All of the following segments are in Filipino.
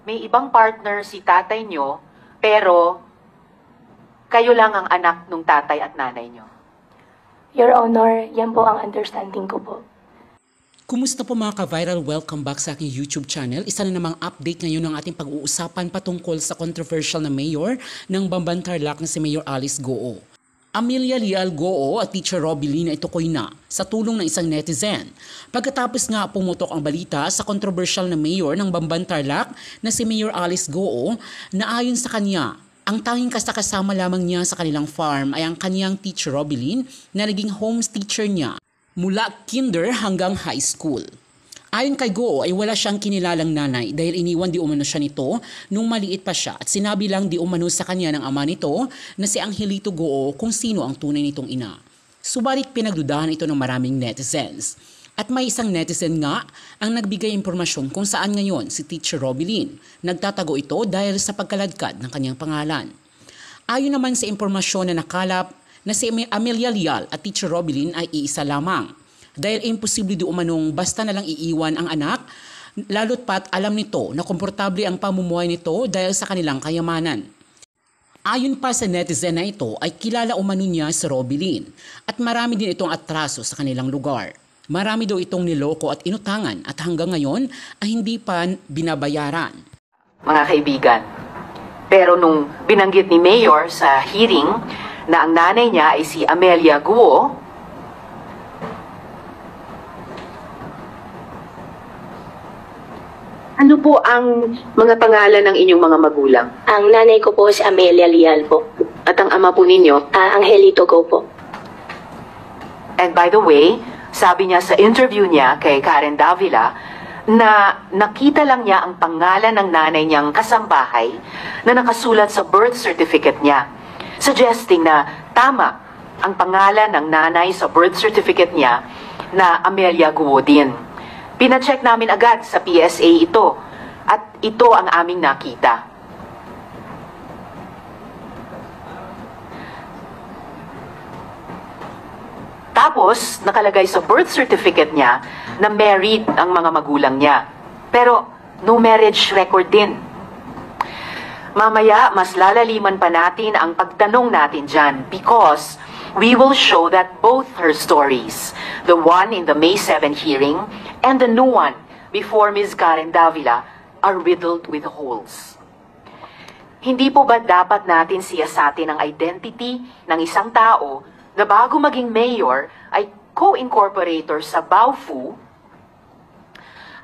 may ibang partner si tatay nyo, pero kayo lang ang anak ng tatay at nanay nyo. Your Honor, yan po ang understanding ko po. Kumusta po mga ka-viral? Welcome back sa aking YouTube channel. Isa na namang update ngayon ng ating pag-uusapan patungkol sa controversial na mayor ng Bamban Tarlac na si Mayor Alice Goo. Amelia Leal Goo at Teacher Robilin na itukoy na sa tulong ng isang netizen. Pagkatapos nga pumutok ang balita sa controversial na mayor ng Bamban Tarlac na si Mayor Alice Goo na ayon sa kanya, ang tanging kasama lamang niya sa kanilang farm ay ang kanyang Teacher Robilin na naging home teacher niya mula kinder hanggang high school. Ayon kay Goo ay wala siyang kinilalang nanay dahil iniwan di umano siya nito nung maliit pa siya at sinabi lang di umano sa kanya ng ama nito na si Angelito Goo kung sino ang tunay nitong ina. Subalit pinagdudahan ito ng maraming netizens. At may isang netizen nga ang nagbigay impormasyon kung saan ngayon si Teacher Robilin. Nagtatago ito dahil sa pagkaladkad ng kanyang pangalan. Ayon naman sa impormasyon na nakalap na si Amelia Leal at Teacher Robilin ay iisa lamang. Dahil imposible di umanong basta na lang iiwan ang anak, lalo't pat alam nito na komportable ang pamumuhay nito dahil sa kanilang kayamanan. Ayon pa sa netizen na ito ay kilala umano niya si Robilin at marami din itong atraso sa kanilang lugar. Marami daw itong niloko at inutangan at hanggang ngayon ay hindi pa binabayaran. Mga kaibigan, pero nung binanggit ni Mayor sa hearing na ang nanay niya ay si Amelia Goo, ano po ang mga pangalan ng inyong mga magulang? Ang nanay ko po si Amelia Leal po. At ang ama po ninyo? Angelito Goo po. And by the way, sabi niya sa interview niya kay Karen Davila na nakita lang niya ang pangalan ng nanay niyang kasambahay na nakasulat sa birth certificate niya, suggesting na tama ang pangalan ng nanay sa birth certificate niya na Amelia Goo din. Pina-check namin agad sa PSA ito at ito ang aming nakita. Tapos, nakalagay sa birth certificate niya na married ang mga magulang niya. Pero, no marriage record din. Mamaya, mas lalaliman pa natin ang pagtanong natin dyan because we will show that both her stories, the one in the May 7 hearing and the new one before Ms. Karen Davila, are riddled with holes. Hindi po ba dapat natin siyasatin ang identity ng isang tao na bago maging mayor ay co-incorporator sa Baofu,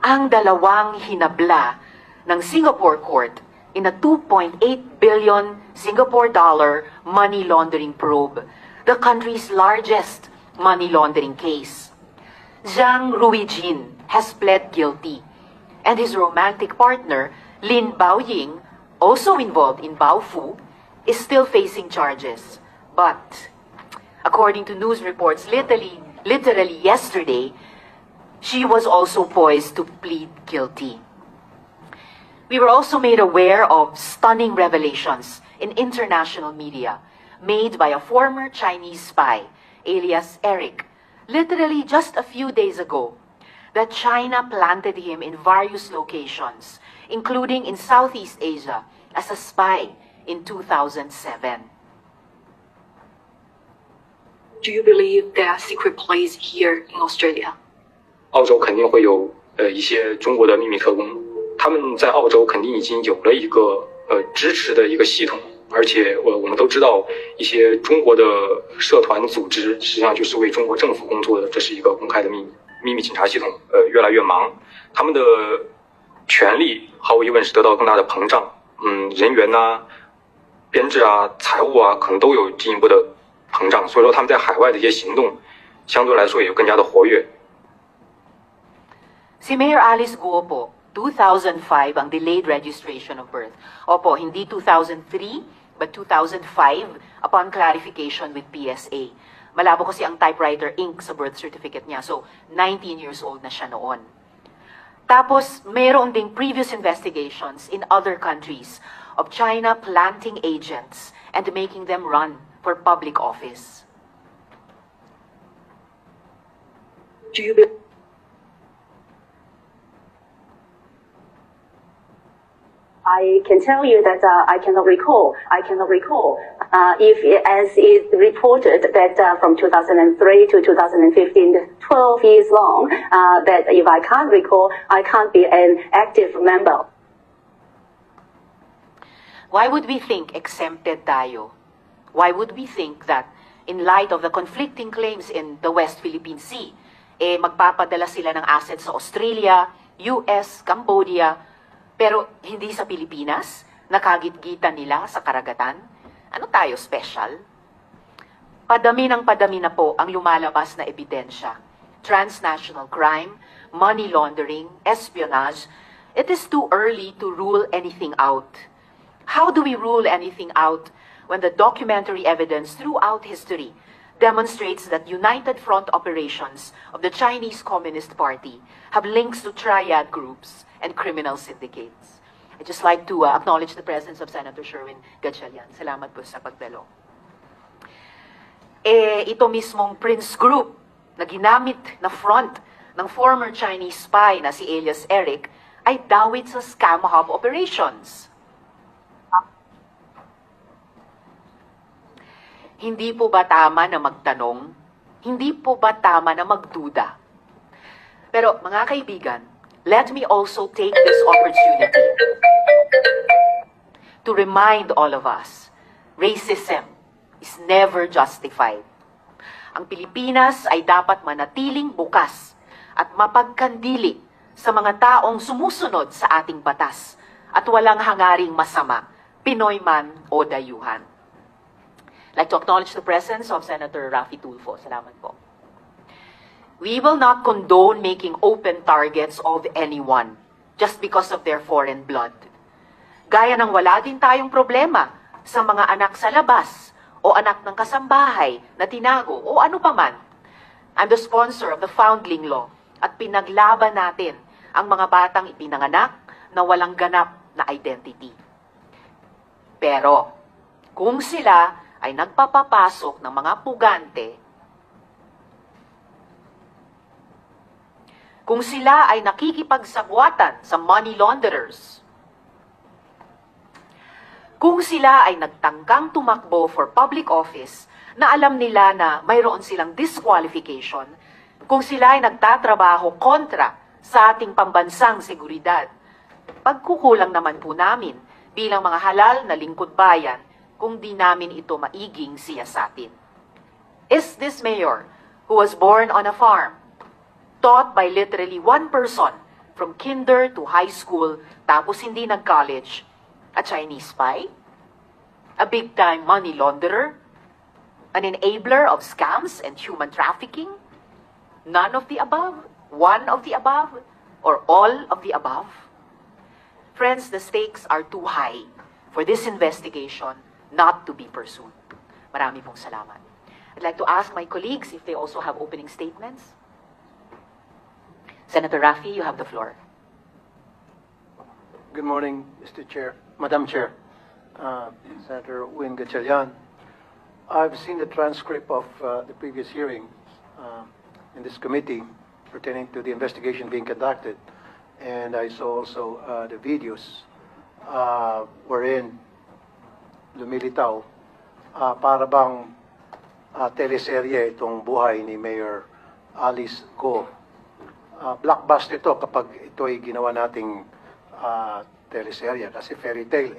ang dalawang hinabla ng Singapore court in a 2.8 billion Singapore dollar money laundering probe, the country's largest money laundering case. Zhang Ruijin has pled guilty, and his romantic partner, Lin Baoying, also involved in Baofu, is still facing charges. But according to news reports, literally yesterday, she was also poised to plead guilty. We were also made aware of stunning revelations in international media made by a former Chinese spy, alias Eric, literally just a few days ago, that China planted him in various locations, including in Southeast Asia, as a spy in 2007. Do you believe there are secret places here in Australia? 澳洲肯定会有一些中国的秘密特工，他们在澳洲肯定已经有了一个支持的一个系统，而且我们都知道一些中国的社团组织实际上就是为中国政府工作的，这是一个公开的秘密警察系统越来越忙，他们的权力毫无疑问是得到更大的膨胀，人员呐、编制啊、财务啊可能都有进一步的膨胀，所以说他们在海外的一些行动相对来说也就更加的活跃。 Si Mayor Alice Goo po, 2005 ang delayed registration of birth. Opo, hindi 2003, but 2005 upon clarification with PSA. Malabo kasi ang typewriter ink sa birth certificate niya. So, 19 years old na siya noon. Tapos, mayroon ding previous investigations in other countries of China planting agents and making them run for public office. Do you believe I can tell you that I cannot recall. If, as is reported, that from 2003 to 2015, 12 years long, that if I can't recall, I can't be an active member. Why would we think exempted tayo? Why would we think that in light of the conflicting claims in the West Philippine Sea, magpapadala sila ng assets sa Australia, US, Cambodia, pero hindi sa Pilipinas? Nakagitgitan nila sa karagatan? Ano tayo special? Padami ng padami na po ang lumalabas na ebidensya. Transnational crime, money laundering, espionage. It is too early to rule anything out. How do we rule anything out when the documentary evidence throughout history demonstrates that United Front operations of the Chinese Communist Party have links to triad groups and criminal syndicates? I'd just like to acknowledge the presence of Senator Sherwin Gatchalian. Salamat po sa pagdalo. Ito mismong Prince Group na ginamit na front ng former Chinese spy na si Elias Eric ay dawit sa scam hub operations. Hindi po ba tama na magtanong? Hindi po ba tama na magduda? Pero mga kaibigan, let me also take this opportunity to remind all of us, racism is never justified. Ang Pilipinas ay dapat manatiling bukas at mapagkandili sa mga taong sumusunod sa ating batas at walang hangaring masama, Pinoy man o dayuhan. I'd like to acknowledge the presence of Senator Raffy Tulfo. Salamat po. We will not condone making open targets of anyone just because of their foreign blood. Gaya ng wala din tayong problema sa mga anak sa labas o anak ng kasambahay na tinago o ano paman. I'm the sponsor of the Foundling Law at pinaglaban natin ang mga batang ipinanganak na walang ganap na identity. Pero kung sila ay nagpapapasok ng mga pugante, kung sila ay nakikipagsabwatan sa money launderers, kung sila ay nagtangkang tumakbo for public office na alam nila na mayroon silang disqualification, kung sila ay nagtatrabaho kontra sa ating pambansang seguridad, pagkukulang naman po namin bilang mga halal na lingkod bayan kung di namin ito maiging siyasatin. Is this mayor, who was born on a farm, taught by literally one person from kinder to high school tapos hindi nag-college, a Chinese spy? A big-time money launderer? An enabler of scams and human trafficking? None of the above? One of the above? Or all of the above? Friends, the stakes are too high for this investigation not to be pursued. Marami pong salamat. I'd like to ask my colleagues if they also have opening statements. Senator Raffy, you have the floor. Good morning, Mr. Chair, Madam Chair, Senator Win Gatchalian. I've seen the transcript of the previous hearing in this committee pertaining to the investigation being conducted, and I saw also the videos wherein lumilitaw para bang teleserye itong buhay ni Mayor Alice Go. Blockbuster ito kapag ito ay ginawa nating teleserye kasi fairy tale.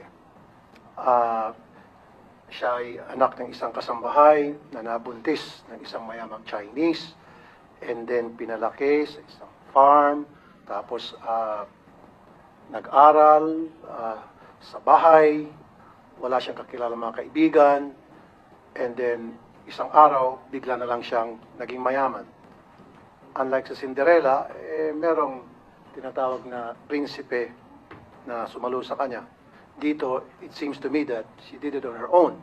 Siya ay anak ng isang kasambahay na nabuntis ng isang mayamang Chinese and then pinalaki sa isang farm, tapos nag-aral sa bahay, wala siyang kakilala mga kaibigan, and then isang araw, bigla na lang siyang naging mayaman. Unlike sa Cinderella, merong tinatawag na prinsipe na sumalo sa kanya. Dito, it seems to me that she did it on her own.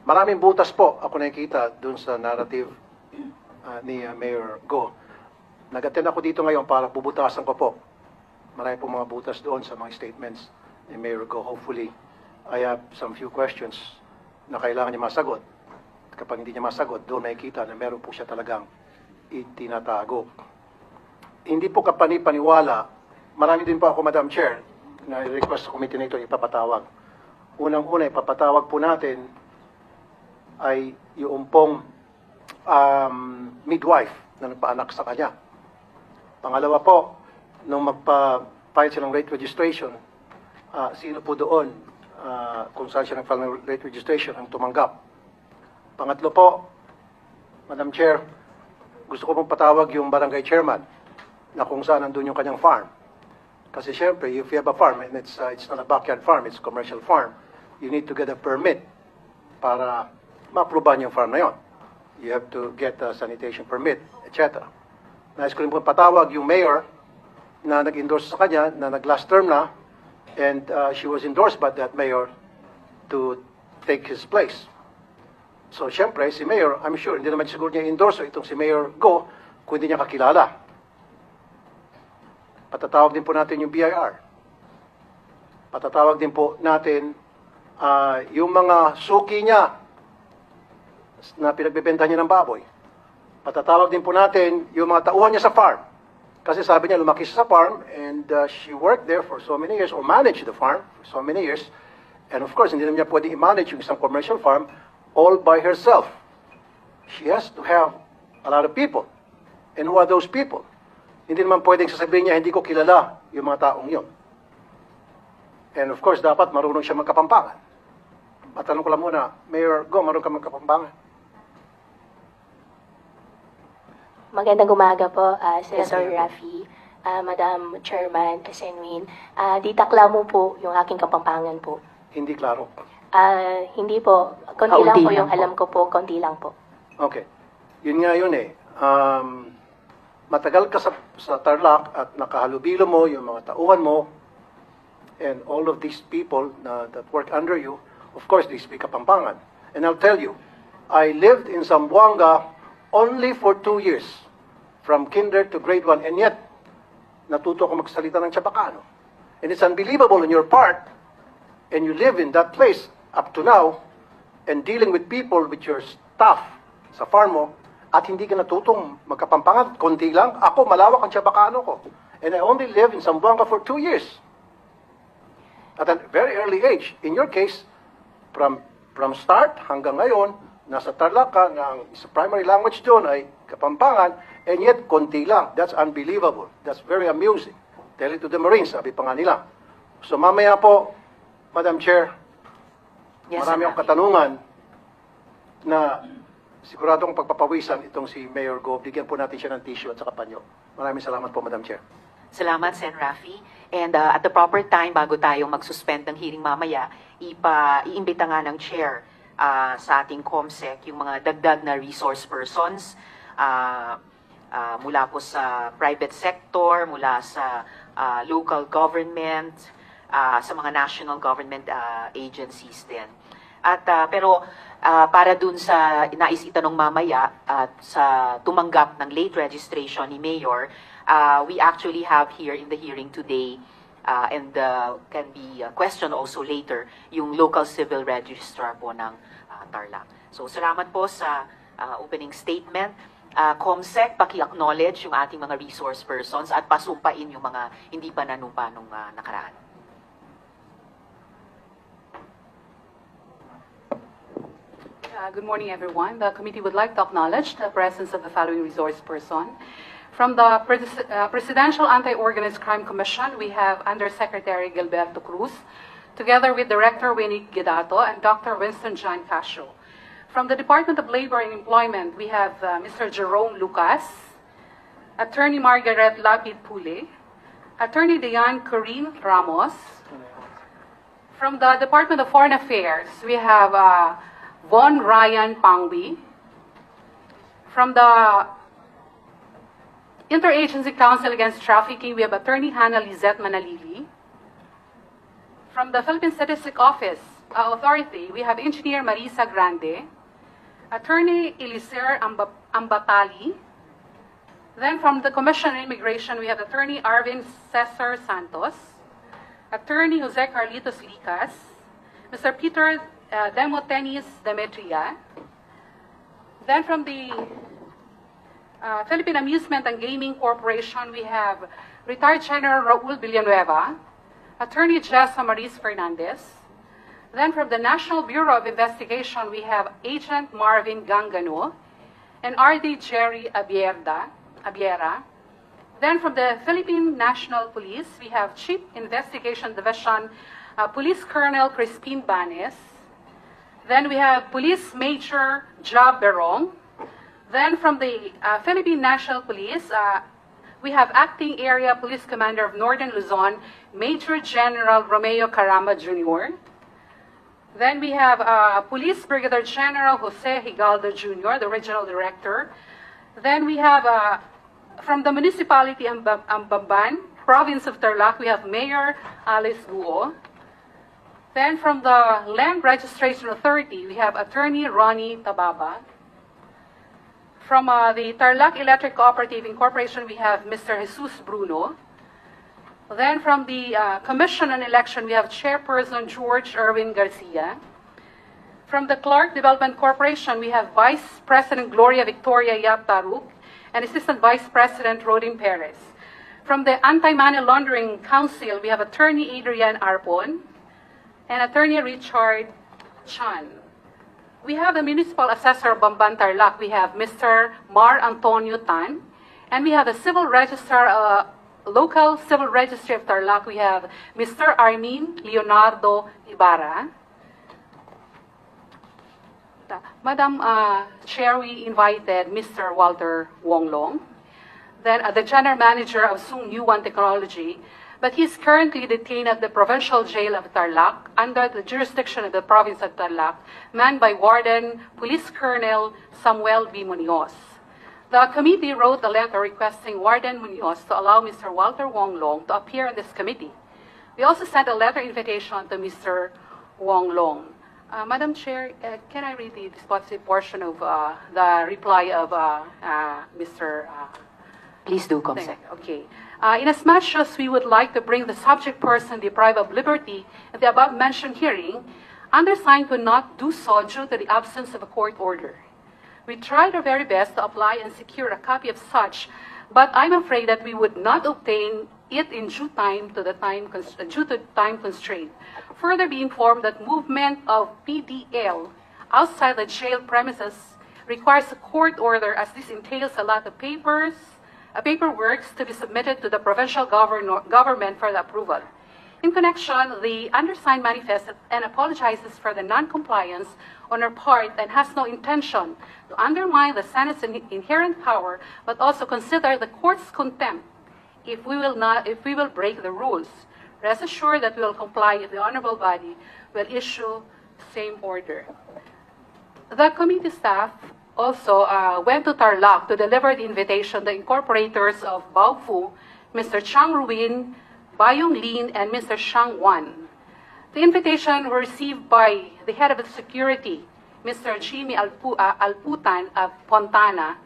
Maraming butas po ako nakikita dun sa narrative ni Mayor Go. Nag-attend ako dito ngayon para bubutasan ko po. Marami po mga butas doon sa mga statements ni Mayor Go. Hopefully, I have some few questions na kailangan niya masagot. Kapag hindi niya masagot, doon nakikita na meron po siya talagang itinatago. Hindi po kapani-paniwala, marami din po ako, Madam Chair, na request sa committee nito ipapatawag. Unang-una, ipapatawag po natin ay yung pong midwife na nagpaanak sa kanya. Pangalawa po, nung magpa-file siya ng rate registration, sino po doon kung saan siya nag-file ng rate registration ang tumanggap. Pangatlo po, Madam Chair, gusto ko pong patawag yung barangay chairman na kung saan nandun yung kanyang farm. Kasi syempre, if you have a farm, and it's not a backyard farm, it's a commercial farm, you need to get a permit para ma-aproban yung farm na yon. You have to get a sanitation permit, etc. Nais ko rin pong patawag yung mayor na nag-endorse sa kanya, na nag-last term na, and she was endorsed by that mayor to take his place. So, syempre, si Mayor, I'm sure, hindi naman siguro niya endorse itong si Mayor Go kung hindi niya kakilala. Patatawag din po natin yung BIR. Patatawag din po natin yung mga suki niya na pinagbebenta niya ng baboy. Patatawag din po natin yung mga tauhan niya sa farm. Kasi sabi niya, lumaki siya sa farm and she worked there for so many years or managed the farm for so many years. And of course, hindi naman niya pwede i-manage yung isang commercial farm all by herself. She has to have a lot of people. And who are those people? Hindi naman pwedeng sasabihin niya, hindi ko kilala yung mga taong yun. And of course, dapat marunong siya magkapampangan. Matanong ko lang muna, Mayor Go, marunong ka magkapampangan? Magandang umaga po, Senator Raffy, Madam Chairman, Senwin. Ditakla mo po yung aking kapampangan po. Hindi klaro. Hindi po. Konti lang po yung alam ko po. Konti lang po. Okay. Yun nga yun eh. Matagal ka sa Tarlac at nakahalubilo mo yung mga tauhan mo and all of these people that work under you, of course, they speak Kapampangan. And I'll tell you, I lived in Zamboanga only for 2 years, from kinder to grade 1, and yet, natuto ako magsalita ng Chabacano. And it's unbelievable on your part, and you live in that place up to now, and dealing with people, with your staff sa farm mo, at hindi ka natutong magkapampangan, konti lang. Ako, malawak ang Chabacano ko. And I only live in Zamboanga for 2 years. At a very early age. In your case, from start hanggang ngayon, nasa Tarlac ka, na ang primary language doon ay Kapampangan, and yet, konti lang. That's unbelievable. That's very amusing. Tell it to the Marines, sabi pa nga nila. So mamaya po, Madam Chair, Yes, marami akong katanungan na sigurado kong pagpapawisan itong si Mayor Go. Bigyan po natin siya ng tissue at saka panyo. Maraming salamat po, Madam Chair. Salamat, Sen. Raffy. And at the proper time, bago tayong mag-suspend ng hearing mamaya, iimbita nga ng chair sa ating COMSEC yung mga dagdag na resource persons mula po sa private sector, mula sa local government, sa mga national government agencies din. At pero para dun sa nais itanong mamaya at sa tumanggap ng late registration ni Mayor, we actually have here in the hearing today and can be questioned also later yung local civil registrar po ng Tarlac. So salamat po sa opening statement. COMSEC, paki-acknowledge yung ating mga resource persons at pasumpain yung mga hindi pa nanumpa nung nakaraan. Good morning, everyone. The committee would like to acknowledge the presence of the following resource person. From the Presidential Anti-Organized Crime Commission, we have Undersecretary Gilberto Cruz, together with Director Winnie Guedato and Dr. Winston John Castro. From the Department of Labor and Employment, we have Mr. Jerome Lucas, Attorney Margaret Lapid Pule, Attorney Diane Corinne Ramos. From the Department of Foreign Affairs, we have Von Ryan Pangwi. From the Interagency Council Against Trafficking, we have Attorney Hannah Lizette Manalili. From the Philippine Statistic Office Authority, we have Engineer Marisa Grande, Attorney Eliser Ambatali. Then from the Commission on Immigration, we have Attorney Arvin Cesar Santos, Attorney Jose Carlitos Licas, Mr. Peter Demotenis Demetria. Then from the Philippine Amusement and Gaming Corporation, we have retired General Raul Villanueva, Attorney Jessa Maris Fernandez. Then from the National Bureau of Investigation, we have Agent Marvin Gangano and RD Jerry Abiera. Then from the Philippine National Police, we have Chief Investigation Division Police Colonel Crispin Banes. Then we have Police Major Job Berong. Then from the Philippine National Police, we have Acting Area Police Commander of Northern Luzon, Major General Romeo Caramba Jr. Then we have Police Brigadier General Jose Higaldo Jr., the Regional Director. Then we have, from the Municipality of Bamban, Province of Tarlac, we have Mayor Alice Guo. Then from the Land Registration Authority, we have Attorney Ronnie Tababa. From the Tarlac Electric Cooperative Incorporation, we have Mr. Jesus Bruno. Then from the Commission on Election, we have Chairperson George Erwin Garcia. From the Clark Development Corporation, we have Vice President Gloria Victoria Yap Taruk and Assistant Vice President Rodin Perez. From the Anti-Money Laundering Council, we have Attorney Adrian Arpon and Attorney Richard Chan. We have the Municipal Assessor of Bamban Tarlac. We have Mr. Mar Antonio Tan. And we have the Civil Register, Local Civil Registry of Tarlac. We have Mr. Armin Leonardo Ibarra. Madam Chair, we invited Mr. Walter Wonglong, then the General Manager of Sung Yuan Technology, but he's currently detained at the Provincial Jail of Tarlac under the jurisdiction of the Province of Tarlac, manned by Warden Police Colonel Samuel B. Munoz. The committee wrote a letter requesting Warden Munoz to allow Mr. Walter Wonglong to appear in this committee. We also sent a letter invitation to Mr. Wonglong. Madam Chair, can I read the dispositive portion of the reply of Mr. Please do, Comsec. Okay. Inasmuch as we would like to bring the subject person deprived of liberty in the above-mentioned hearing, undersigned could not do so due to the absence of a court order. We tried our very best to apply and secure a copy of such, but I'm afraid that we would not obtain it in due to time constraint. Further be informed that movement of PDL outside the jail premises requires a court order, as this entails a lot of paperwork to be submitted to the provincial government for the approval. In connection, the undersigned manifested and apologizes for the non-compliance on our part and has no intention to undermine the Senate's inherent power, but also consider the court's contempt if we will break the rules. Rest assured that we will comply if the honorable body will issue same order. The committee staff also went to Tarlac to deliver the invitation to the incorporators of Baofu, Mr. Chang Ruin, Bayong Lin, and Mr. Shang Wan. The invitation was received by the head of the security, Mr. Jimmy Alputan of Fontana,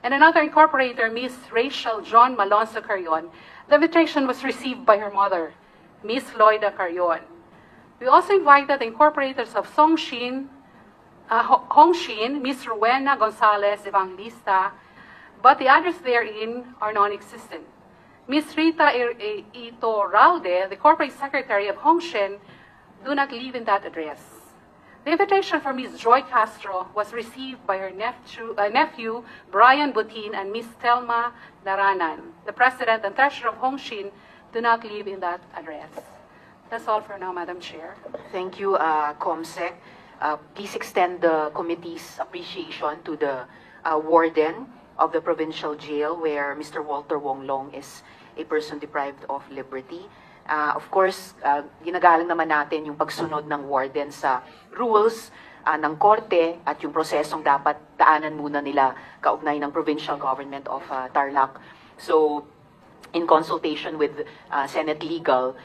and another incorporator, Ms. Rachel John Malonzo Carrion. The invitation was received by her mother, Ms. Loida Carrion. We also invited the incorporators of Hongshin, Ms. Rowena Gonzalez Evangelista, but the others therein are non-existent. Ms. Rita Itorralde, the corporate secretary of Hongshin, do not live in that address. The invitation for Ms. Joy Castro was received by her nephew Brian Butin, and Ms. Telma Naranan. The president and treasurer of Hongshin do not live in that address. That's all for now, Madam Chair. Thank you, Comsec. Please extend the committee's appreciation to the warden of the provincial jail where Mr. Walter Wonglong is a person deprived of liberty. Of course, ginagalang naman natin yung pagsunod ng warden sa rules ng korte at yung prosesong dapat daanan muna nila kaugnay ng provincial government of Tarlac. So, in consultation with Senate Legal,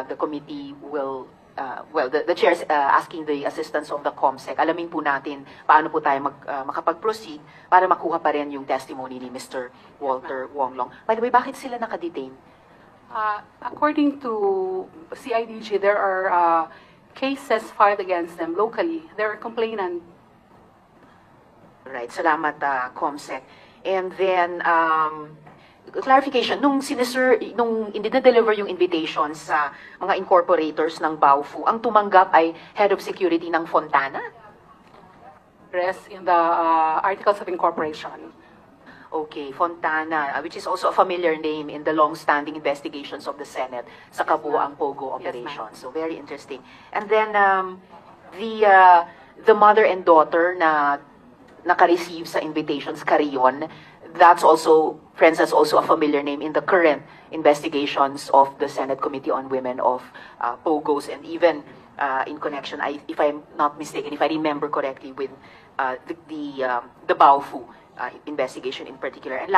the committee will the chair is asking the assistance of the COMSEC. Alamin po natin paano po tayo makapag-proceed para makuha pa rin yung testimony ni Mr. Walter Wonglong. By the way, bakit sila nakadetain? According to CIDG, there are cases filed against them locally. They're complainant. Right. Salamat, COMSEC. And then, clarification, nung dinedeliver yung invitation sa mga incorporators ng Baofu, ang tumanggap ay Head of Security ng Fontana? Rest in the Articles of Incorporation. Okay, Fontana, which is also a familiar name in the long-standing investigations of the Senate sa kabuuang Pogo operation. Yes, So very interesting. And then the mother and daughter na naka-receive sa invitations, Carrion, that's also a familiar name in the current investigations of the Senate Committee on Women of Pogos, and even in connection, if I'm not mistaken, if I remember correctly, with the Baofu investigation in particular. And